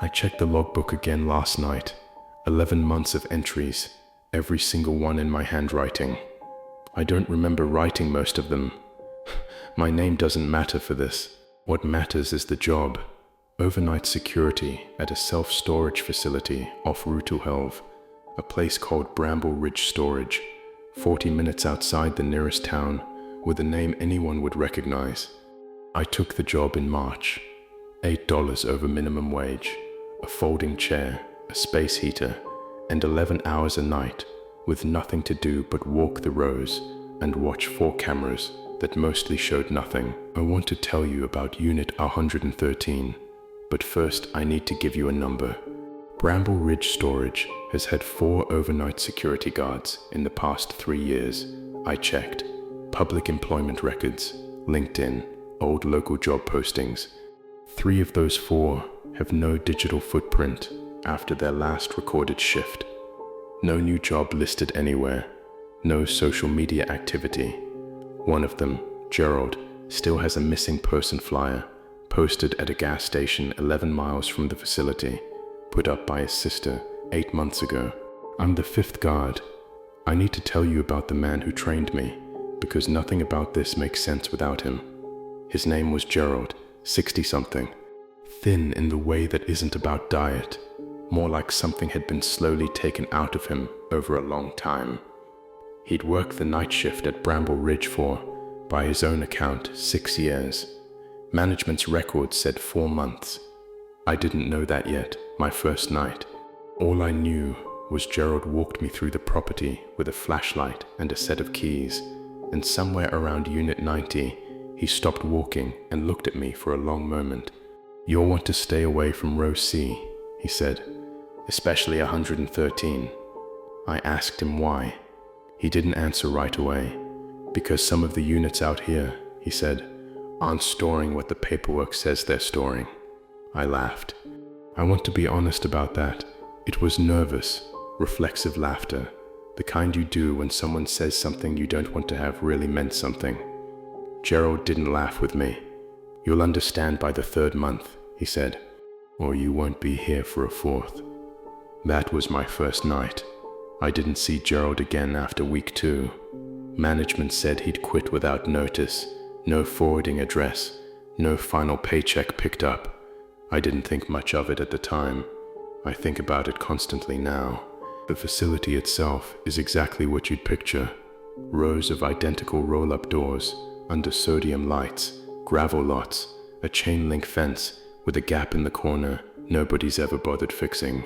I checked the logbook again last night. 11 months of entries, every single one in my handwriting. I don't remember writing most of them. My name doesn't matter for this. What matters is the job. Overnight security at a self-storage facility off Route 12, a place called Bramble Ridge Storage, 40 minutes outside the nearest town, with a name anyone would recognize. I took the job in March. $8 over minimum wage, a folding chair, a space heater, and 11 hours a night, with nothing to do but walk the rows and watch 4 cameras that mostly showed nothing. I want to tell you about Unit 113, but first I need to give you a number. Bramble Ridge Storage has had 4 overnight security guards in the past 3 years. I checked. Public employment records, LinkedIn, old local job postings. 3 of those 4 have no digital footprint after their last recorded shift. No new job listed anywhere. No social media activity. One of them, Gerald, still has a missing person flyer posted at a gas station 11 miles from the facility, put up by his sister 8 months ago. I'm the 5th guard. I need to tell you about the man who trained me, because nothing about this makes sense without him. His name was Gerald, 60-something, thin in the way that isn't about diet, more like something had been slowly taken out of him over a long time. He'd worked the night shift at Bramble Ridge for, by his own account, 6 years. Management's records said 4 months. I didn't know that yet, my first night. All I knew was Gerald walked me through the property with a flashlight and a set of keys, and somewhere around Unit 90, he stopped walking and looked at me for a long moment. "You'll want to stay away from row C," he said, "especially 113. I asked him why. He didn't answer right away. "Because some of the units out here," he said, "aren't storing what the paperwork says they're storing." I laughed. I want to be honest about that. It was nervous, reflexive laughter, the kind you do when someone says something you don't want to have really meant something. Gerald didn't laugh with me. "You'll understand by the 3rd month," he said, "or you won't be here for a 4th. That was my first night. I didn't see Gerald again after week 2. Management said he'd quit without notice, no forwarding address, no final paycheck picked up. I didn't think much of it at the time. I think about it constantly now. The facility itself is exactly what you'd picture. Rows of identical roll-up doors, under sodium lights, gravel lots, a chain link fence with a gap in the corner nobody's ever bothered fixing.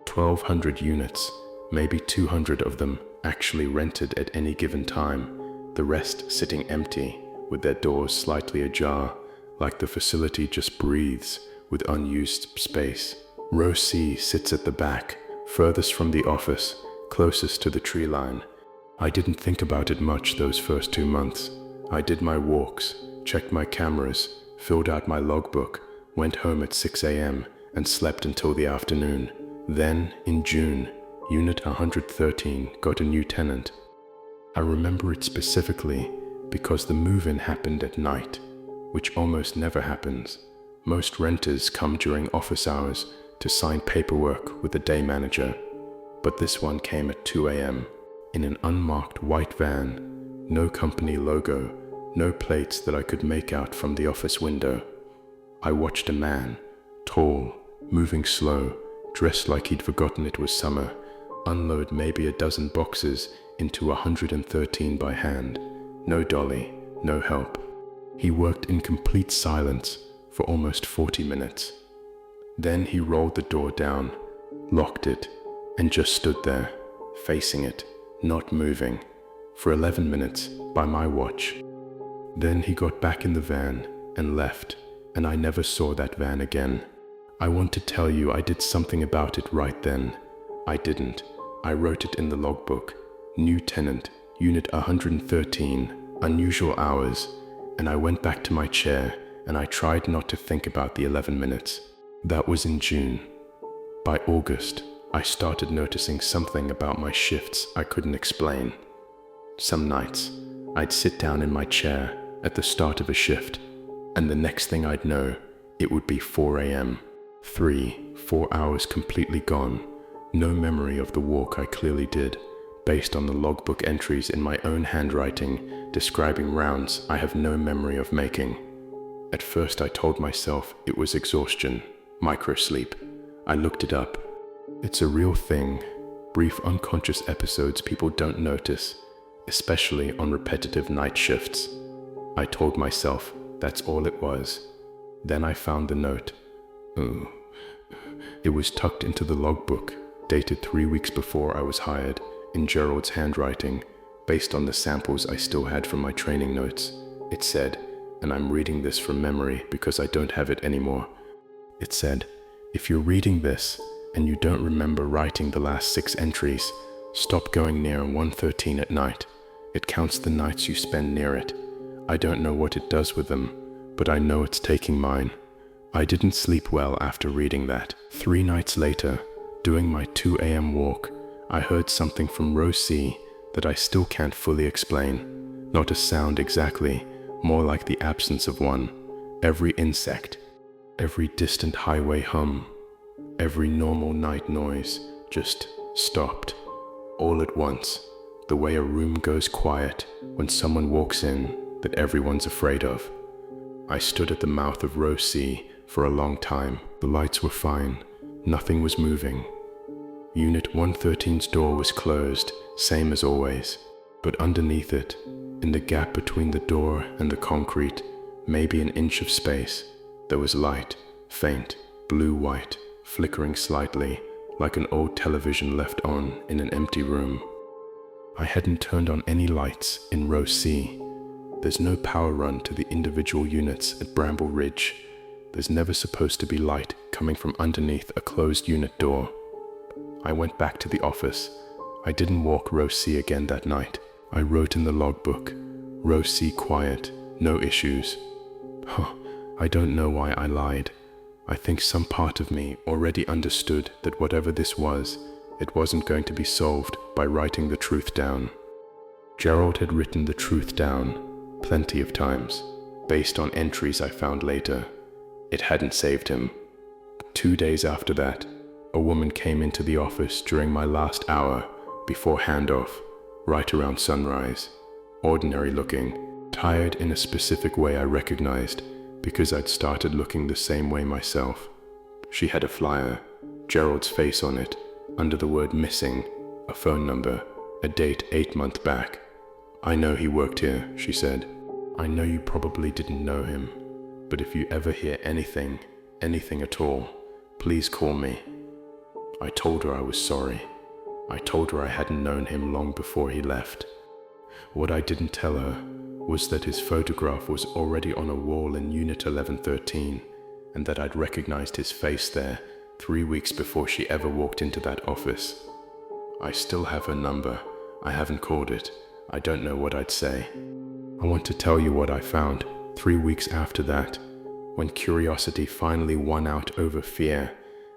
1,200 units, maybe 200 of them actually rented at any given time, the rest sitting empty, with their doors slightly ajar, like the facility just breathes with unused space. Row C sits at the back, furthest from the office, closest to the tree line. I didn't think about it much those first 2 months. I did my walks, checked my cameras, filled out my logbook, went home at 6 a.m. and slept until the afternoon. Then, in June, Unit 113 got a new tenant. I remember it specifically because the move-in happened at night, which almost never happens. Most renters come during office hours to sign paperwork with the day manager, but this one came at 2 a.m. in an unmarked white van, no company logo, no plates that I could make out from the office window. I watched a man, tall, moving slow, dressed like he'd forgotten it was summer, unload maybe a dozen boxes into 113 by hand. No dolly, no help. He worked in complete silence for almost 40 minutes. Then he rolled the door down, locked it, and just stood there, facing it, not moving, for 11 minutes by my watch. Then he got back in the van and left, and I never saw that van again. I want to tell you I did something about it right then. I didn't. I wrote it in the logbook. New tenant, Unit 113, unusual hours, and I went back to my chair and I tried not to think about the 11 minutes. That was in June. By August, I started noticing something about my shifts I couldn't explain. Some nights, I'd sit down in my chair at the start of a shift, and the next thing I'd know, it would be 4 a.m. 4 hours completely gone. No memory of the walk I clearly did, based on the logbook entries in my own handwriting describing rounds I have no memory of making. At first I told myself it was exhaustion, microsleep. I looked it up. It's a real thing. Brief unconscious episodes people don't notice, especially on repetitive night shifts. I told myself that's all it was. Then I found the note. It was tucked into the logbook, dated 3 weeks before I was hired, in Gerald's handwriting, based on the samples I still had from my training notes. It said, and I'm reading this from memory because I don't have it anymore. It said, if you're reading this and you don't remember writing the last 6 entries, stop going near 113 at night. It counts the nights you spend near it. I don't know what it does with them, but I know it's taking mine. I didn't sleep well after reading that. 3 nights later, doing my 2 a.m. walk, I heard something from row C that I still can't fully explain. Not a sound exactly, more like the absence of one. Every insect, every distant highway hum, every normal night noise just stopped. All at once, the way a room goes quiet when someone walks in that everyone's afraid of. I stood at the mouth of row C for a long time. The lights were fine. Nothing was moving. Unit 113's door was closed, same as always. But underneath it, in the gap between the door and the concrete, maybe an inch of space, there was light, faint, blue-white, flickering slightly, like an old television left on in an empty room. I hadn't turned on any lights in row C. There's no power run to the individual units at Bramble Ridge. There's never supposed to be light coming from underneath a closed unit door. I went back to the office. I didn't walk row C again that night. I wrote in the logbook, row C quiet, no issues. I don't know why I lied. I think some part of me already understood that whatever this was, it wasn't going to be solved by writing the truth down. Gerald had written the truth down plenty of times, based on entries I found later. It hadn't saved him. 2 days after that, a woman came into the office during my last hour before handoff, right around sunrise. Ordinary looking, tired in a specific way I recognized because I'd started looking the same way myself. She had a flyer, Gerald's face on it, under the word missing, a phone number, a date 8 months back. I know he worked here, she said. I know you probably didn't know him, but if you ever hear anything at all, please call me. I told her I was sorry. I told her I hadn't known him long before he left. What I didn't tell her was that his photograph was already on a wall in Unit 1113, and that I'd recognized his face there 3 weeks before she ever walked into that office. I still have her number. I haven't called it. I don't know what I'd say. I want to tell you what I found 3 weeks after that, when curiosity finally won out over fear,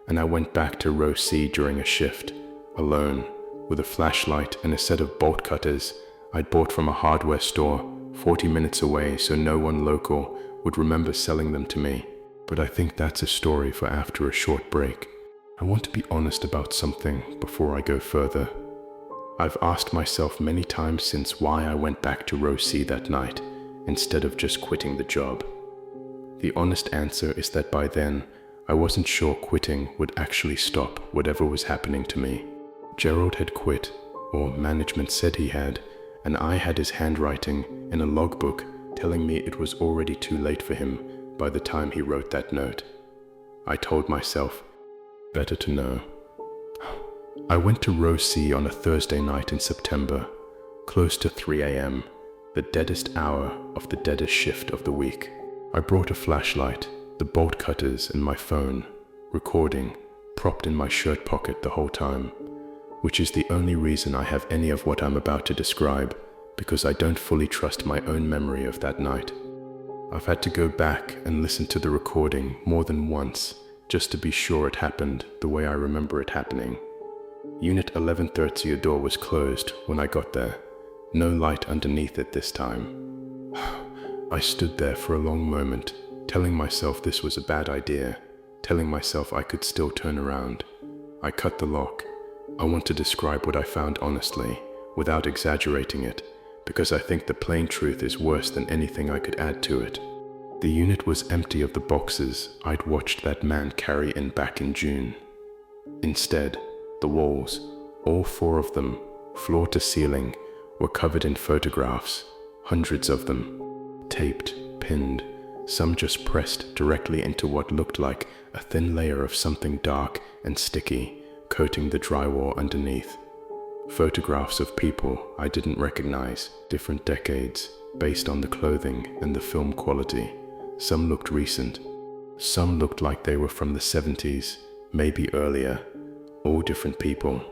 and I went back to row C during a shift, alone, with a flashlight and a set of bolt cutters I'd bought from a hardware store 40 minutes away so no one local would remember selling them to me. But I think that's a story for after a short break. I want to be honest about something before I go further. I've asked myself many times since why I went back to row C that night instead of just quitting the job. The honest answer is that by then, I wasn't sure quitting would actually stop whatever was happening to me. Gerald had quit, or management said he had, and I had his handwriting in a logbook telling me it was already too late for him by the time he wrote that note. I told myself, better to know. I went to row C on a Thursday night in September, close to 3 a.m., the deadest hour of the deadest shift of the week. I brought a flashlight, the bolt cutters and my phone, recording, propped in my shirt pocket the whole time, which is the only reason I have any of what I'm about to describe, because I don't fully trust my own memory of that night. I've had to go back and listen to the recording more than once, just to be sure it happened the way I remember it happening. Unit 1130 door was closed when I got there, no light underneath it this time. I stood there for a long moment, telling myself this was a bad idea, telling myself I could still turn around. I cut the lock. I want to describe what I found honestly, without exaggerating it, because I think the plain truth is worse than anything I could add to it. The unit was empty of the boxes I'd watched that man carry in back in June. Instead, the walls, all 4 of them, floor to ceiling, were covered in photographs, hundreds of them, taped, pinned, some just pressed directly into what looked like a thin layer of something dark and sticky, coating the drywall underneath. Photographs of people I didn't recognize, different decades, based on the clothing and the film quality. Some looked recent. Some looked like they were from the 70s, maybe earlier. All different people.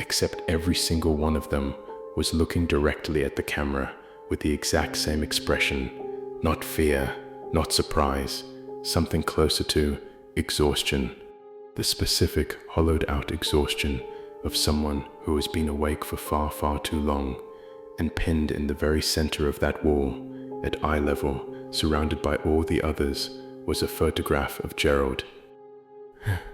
Except every single one of them was looking directly at the camera with the exact same expression. Not fear, not surprise, something closer to exhaustion. The specific, hollowed-out exhaustion of someone who has been awake for far, far too long, and pinned in the very center of that wall, at eye level, surrounded by all the others, was a photograph of Gerald.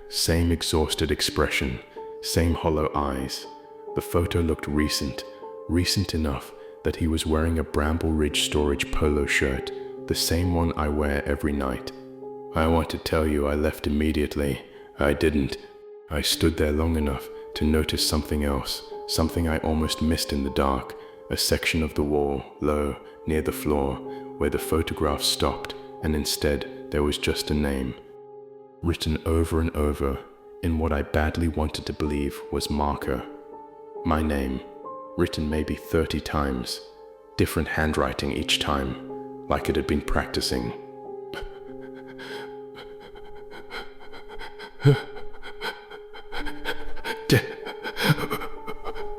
Same exhausted expression, same hollow eyes. The photo looked recent enough that he was wearing a Bramble Ridge Storage polo shirt, the same one I wear every night. I want to tell you I left immediately. I didn't. I stood there long enough to notice something else, something I almost missed in the dark, a section of the wall, low, near the floor, where the photograph stopped, and instead there was just a name, written over and over in what I badly wanted to believe was marker. My name, written maybe 30 times, different handwriting each time, like it had been practicing.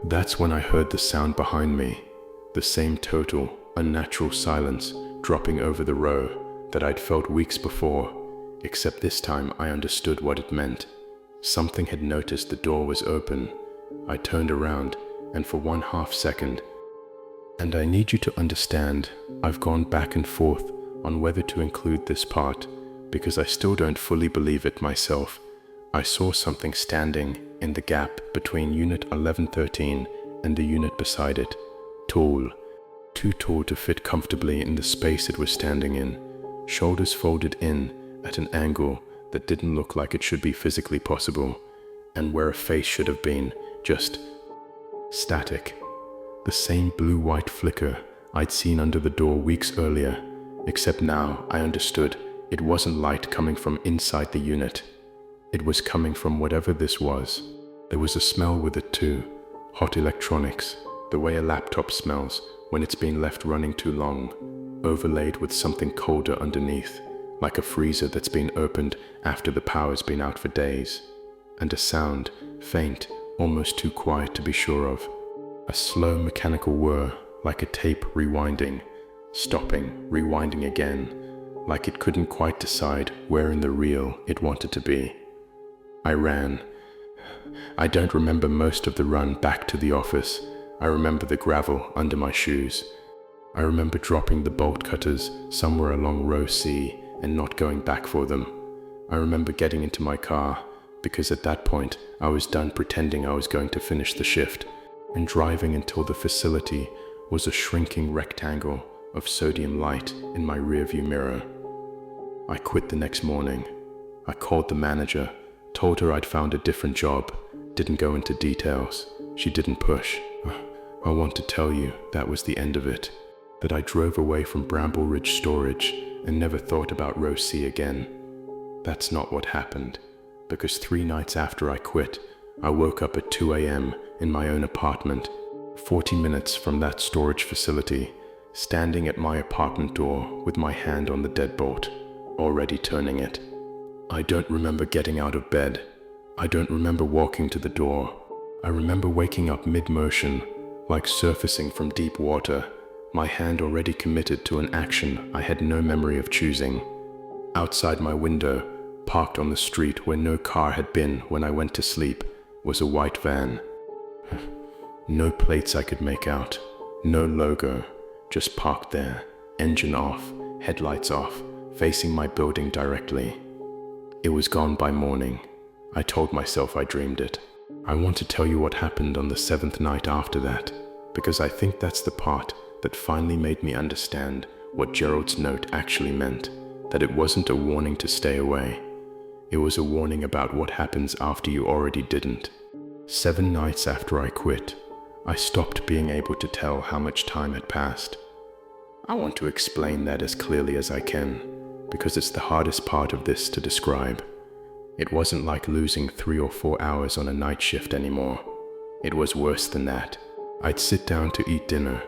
That's when I heard the sound behind me, the same total, unnatural silence dropping over the row that I'd felt weeks before, except this time I understood what it meant. Something had noticed the door was open. I turned around, and for 1/2 second, and I need you to understand, I've gone back and forth on whether to include this part, because I still don't fully believe it myself. I saw something standing in the gap between Unit 1113 and the unit beside it. Tall, too tall to fit comfortably in the space it was standing in, shoulders folded in at an angle that didn't look like it should be physically possible, and where a face should have been, just static. The same blue-white flicker I'd seen under the door weeks earlier, except now I understood it wasn't light coming from inside the unit. It was coming from whatever this was. There was a smell with it too, hot electronics, the way a laptop smells when it's been left running too long, overlaid with something colder underneath, like a freezer that's been opened after the power's been out for days. And a sound, faint, almost too quiet to be sure of. A slow mechanical whir, like a tape rewinding, stopping, rewinding again, like it couldn't quite decide where in the reel it wanted to be. I ran. I don't remember most of the run back to the office. I remember the gravel under my shoes. I remember dropping the bolt cutters somewhere along row C and not going back for them. I remember getting into my car, because at that point I was done pretending I was going to finish the shift, and driving until the facility was a shrinking rectangle of sodium light in my rearview mirror. I quit the next morning. I called the manager, told her I'd found a different job, didn't go into details. She didn't push. I want to tell you that was the end of it, that I drove away from Bramble Ridge Storage and never thought about row C again. That's not what happened, because 3 nights after I quit, I woke up at 2 a.m. in my own apartment, 40 minutes from that storage facility, standing at my apartment door with my hand on the deadbolt, already turning it. I don't remember getting out of bed. I don't remember walking to the door. I remember waking up mid-motion, like surfacing from deep water, my hand already committed to an action I had no memory of choosing. Outside my window, parked on the street where no car had been when I went to sleep, was a white van. No plates I could make out, no logo, just parked there, engine off, headlights off, facing my building directly. It was gone by morning. I told myself I dreamed it. I want to tell you what happened on the 7th night after that, because I think that's the part that finally made me understand what Gerald's note actually meant, that it wasn't a warning to stay away. It was a warning about what happens after you already didn't. 7 nights after I quit, I stopped being able to tell how much time had passed. I want to explain that as clearly as I can, because it's the hardest part of this to describe. It wasn't like losing 3 or 4 hours on a night shift anymore. It was worse than that. I'd sit down to eat dinner,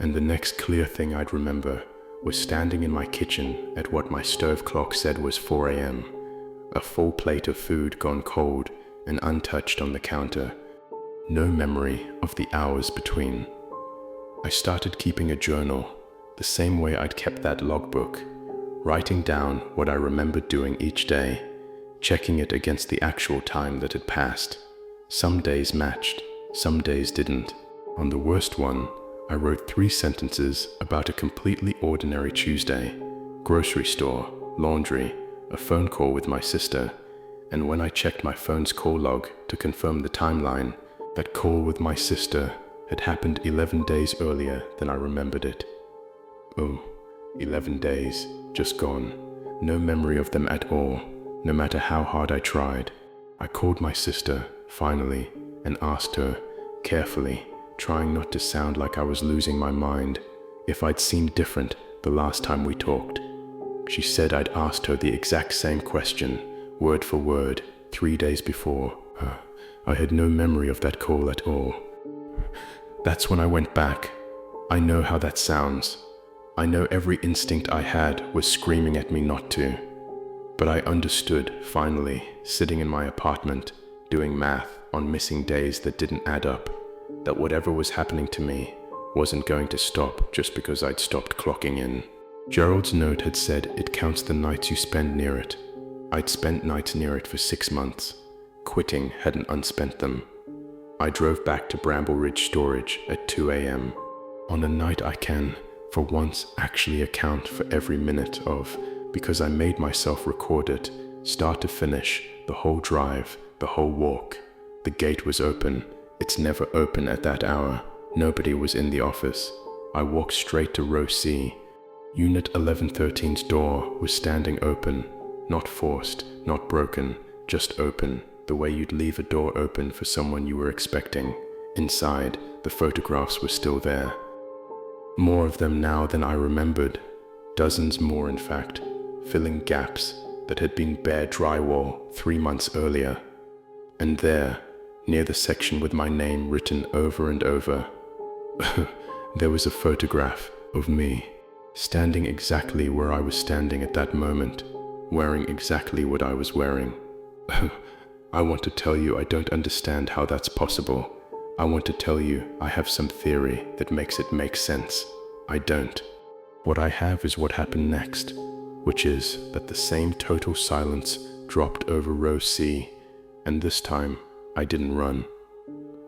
and the next clear thing I'd remember was standing in my kitchen at what my stove clock said was 4 a.m. A full plate of food gone cold and untouched on the counter. No memory of the hours between. I started keeping a journal, the same way I'd kept that logbook, writing down what I remembered doing each day, checking it against the actual time that had passed. Some days matched, some days didn't. On the worst one, I wrote 3 sentences about a completely ordinary Tuesday: grocery store, laundry, a phone call with my sister, and when I checked my phone's call log to confirm the timeline, that call with my sister had happened 11 days earlier than I remembered it. Oh, 11 days, just gone. No memory of them at all, no matter how hard I tried. I called my sister, finally, and asked her, carefully, trying not to sound like I was losing my mind, if I'd seemed different the last time we talked. She said I'd asked her the exact same question, word for word, 3 days before. I had no memory of that call at all. That's when I went back. I know how that sounds. I know every instinct I had was screaming at me not to. But I understood, finally, sitting in my apartment, doing math on missing days that didn't add up, that whatever was happening to me wasn't going to stop just because I'd stopped clocking in. Gerald's note had said it counts the nights you spend near it. I'd spent nights near it for 6 months. Quitting hadn't unspent them. I drove back to Bramble Ridge Storage at 2 a.m. On a night I can, for once, actually account for every minute of, because I made myself record it, start to finish, the whole drive, the whole walk. The gate was open. It's never open at that hour. Nobody was in the office. I walked straight to row C. Unit 1113's door was standing open, not forced, not broken, just open, the way you'd leave a door open for someone you were expecting. Inside, the photographs were still there. More of them now than I remembered, dozens more in fact, filling gaps that had been bare drywall 3 months earlier. And there, near the section with my name written over and over, there was a photograph of me, standing exactly where I was standing at that moment, wearing exactly what I was wearing. I want to tell you I don't understand how that's possible. I want to tell you I have some theory that makes it make sense. I don't. What I have is what happened next, which is that the same total silence dropped over row C, and this time I didn't run.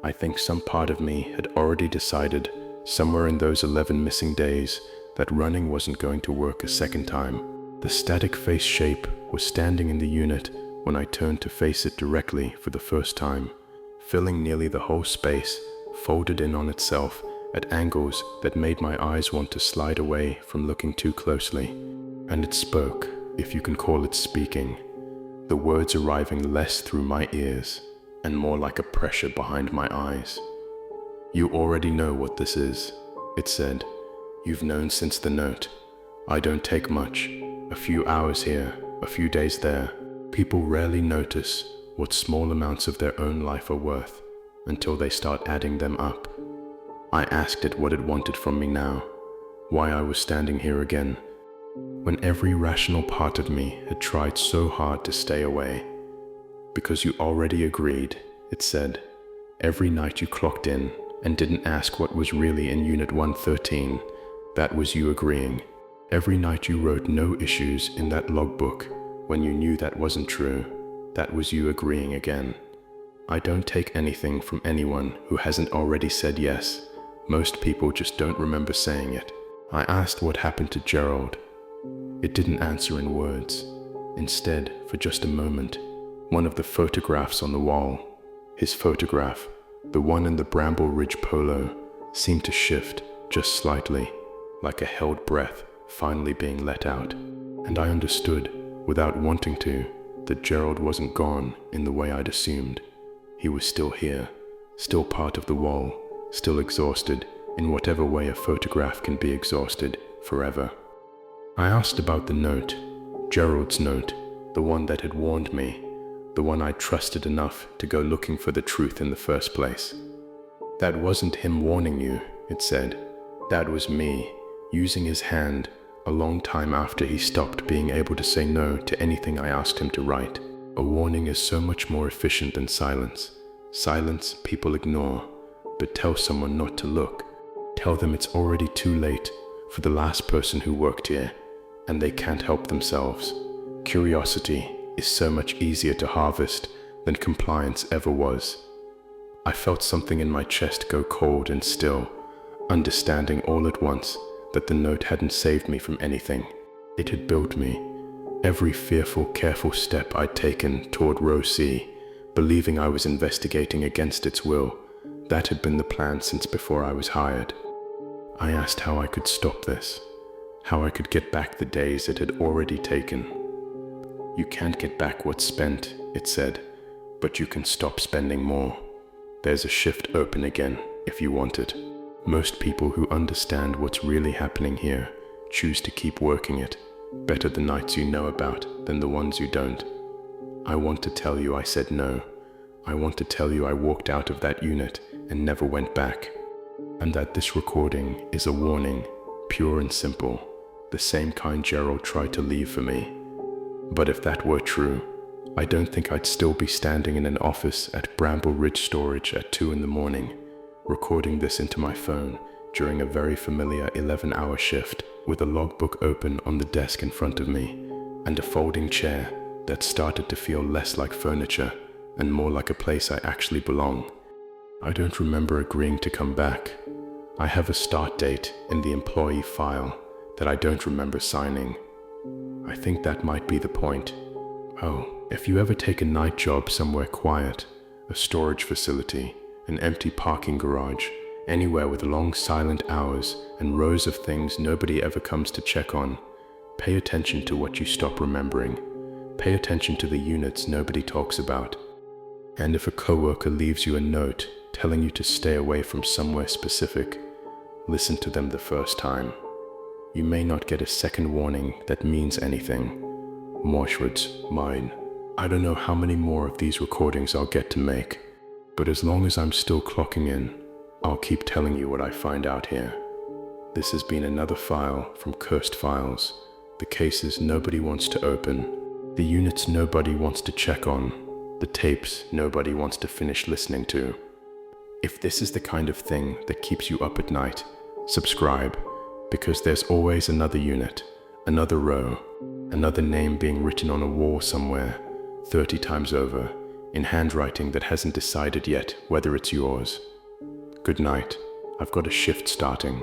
I think some part of me had already decided, somewhere in those 11 missing days, that running wasn't going to work a second time. The static face shape was standing in the unit when I turned to face it directly for the first time, filling nearly the whole space, folded in on itself at angles that made my eyes want to slide away from looking too closely. And it spoke, if you can call it speaking, the words arriving less through my ears and more like a pressure behind my eyes. "You already know what this is," it said. "You've known since the note. I don't take much. A few hours here, a few days there. People rarely notice what small amounts of their own life are worth until they start adding them up." I asked it what it wanted from me now, why I was standing here again, when every rational part of me had tried so hard to stay away. "Because you already agreed," it said. "Every night you clocked in and didn't ask what was really in Unit 113, that was you agreeing. Every night you wrote no issues in that logbook when you knew that wasn't true, that was you agreeing again. I don't take anything from anyone who hasn't already said yes. Most people just don't remember saying it." I asked what happened to Gerald. It didn't answer in words. Instead, for just a moment, one of the photographs on the wall, his photograph, the one in the Bramble Ridge polo, seemed to shift just slightly, like a held breath finally being let out. And I understood, without wanting to, that Gerald wasn't gone in the way I'd assumed. He was still here, still part of the wall, still exhausted in whatever way a photograph can be exhausted forever. I asked about the note, Gerald's note, the one that had warned me, the one I trusted enough to go looking for the truth in the first place. That wasn't him warning you, it said. That was me, using his hand, a long time after he stopped being able to say no to anything I asked him to write. A warning is so much more efficient than silence. Silence people ignore, but tell someone not to look. Tell them it's already too late for the last person who worked here, and they can't help themselves. Curiosity is so much easier to harvest than compliance ever was. I felt something in my chest go cold and still, understanding all at once that the note hadn't saved me from anything. It had built me. Every fearful, careful step I'd taken toward Row C, believing I was investigating against its will, that had been the plan since before I was hired. I asked how I could stop this, how I could get back the days it had already taken. You can't get back what's spent, it said, but you can stop spending more. There's a shift open again if you want it. Most people who understand what's really happening here choose to keep working it. Better the nights you know about than the ones you don't. I want to tell you I said no. I want to tell you I walked out of that unit and never went back. And that this recording is a warning, pure and simple, the same kind Gerald tried to leave for me. But if that were true, I don't think I'd still be standing in an office at Bramble Ridge Storage at 2 a.m, recording this into my phone during a very familiar 11-hour shift with a logbook open on the desk in front of me and a folding chair that started to feel less like furniture and more like a place I actually belong. I don't remember agreeing to come back. I have a start date in the employee file that I don't remember signing. I think that might be the point. Oh, if you ever take a night job somewhere quiet, a storage facility, an empty parking garage, anywhere with long silent hours and rows of things nobody ever comes to check on, pay attention to what you stop remembering. Pay attention to the units nobody talks about. And if a coworker leaves you a note telling you to stay away from somewhere specific, listen to them the first time. You may not get a second warning that means anything. Marshwood's mine. I don't know how many more of these recordings I'll get to make, but as long as I'm still clocking in, I'll keep telling you what I find out here. This has been another file from Cursed Files, the cases nobody wants to open, the units nobody wants to check on, the tapes nobody wants to finish listening to. If this is the kind of thing that keeps you up at night, subscribe, because there's always another unit, another row, another name being written on a wall somewhere, 30 times over, in handwriting that hasn't decided yet whether it's yours. Good night. I've got a shift starting.